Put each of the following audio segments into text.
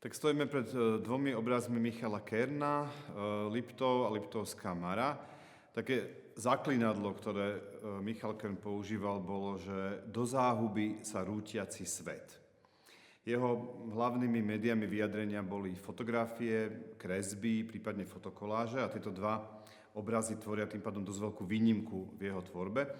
Tak stojíme pred dvomi obrazmi Michala Kerna, Liptov a Liptovská Mara. Také zaklinadlo, ktoré Michal Kern používal, bolo, že do záhuby sa rútiaci svet. Jeho hlavnými médiami vyjadrenia boli fotografie, kresby, prípadne fotokoláže a tieto dva obrazy tvoria tým pádom dosť veľkú výnimku v jeho tvorbe.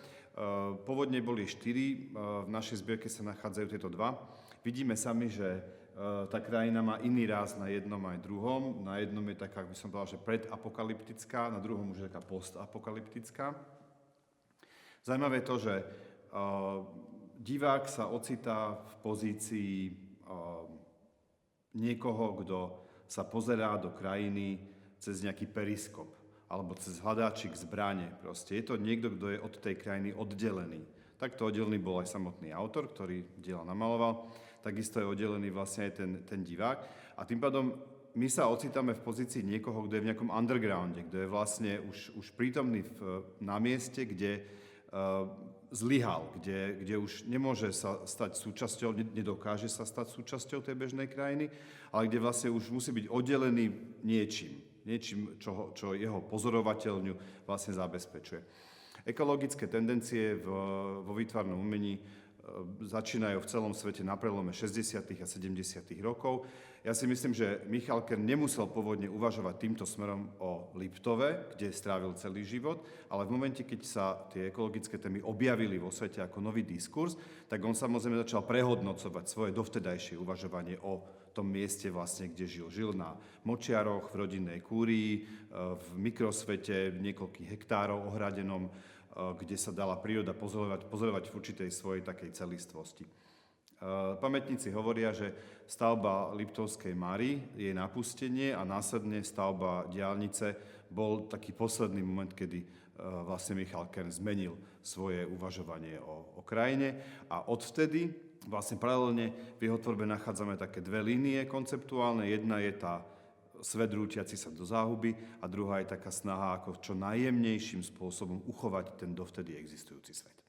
Pôvodne boli 4, v našej zbierke sa nachádzajú tieto dva. Vidíme sami, že tá krajina má iný ráz na jednom aj druhom. Na jednom je taká, ak by som povedal, že predapokalyptická, na druhom už je taká postapokalyptická. Zaujímavé je to, že divák sa ocitá v pozícii niekoho, kto sa pozerá do krajiny cez nejaký periskop alebo cez hľadáčik zbrane. Proste je to niekto, kto je od tej krajiny oddelený. Takto oddelený bol aj samotný autor, ktorý diela namaloval. Takisto je oddelený vlastne aj ten divák. A tým pádom my sa ocitáme v pozícii niekoho, kto je v nejakom undergrounde, kto je vlastne už prítomný na mieste, kde zlyhal, kde už nemôže sa stať súčasťou, nedokáže sa stať súčasťou tej bežnej krajiny, ale kde vlastne už musí byť oddelený niečím, čo jeho pozorovateľňu vlastne zabezpečuje. Ekologické tendencie vo výtvarnom umení začínajú v celom svete na prelome 60. a 70. rokov. Ja si myslím, že Michal Kern nemusel pôvodne uvažovať týmto smerom o Liptove, kde strávil celý život, ale v momente, keď sa tie ekologické témy objavili vo svete ako nový diskurs, tak on samozrejme začal prehodnocovať svoje dovtedajšie uvažovanie o tom mieste, vlastne, kde žil. Žil na Močiaroch, v rodinnej kúrii, v mikrosvete, niekoľkých hektárov ohradenom, kde sa dala príroda pozorovať v určitej svojej takej celistvosti. Pamätníci hovoria, že stavba Liptovskej Mary, jej napustenie a následne stavba diaľnice bol taký posledný moment, kedy vlastne Michal Kern zmenil svoje uvažovanie o krajine a odvtedy vlastne paralelne v jeho tvorbe nachádzame také dve línie konceptuálne. Jedna je tá svet rútiaci sa do záhuby a druhá je taká snaha, ako čo najjemnejším spôsobom uchovať ten dovtedy existujúci svet.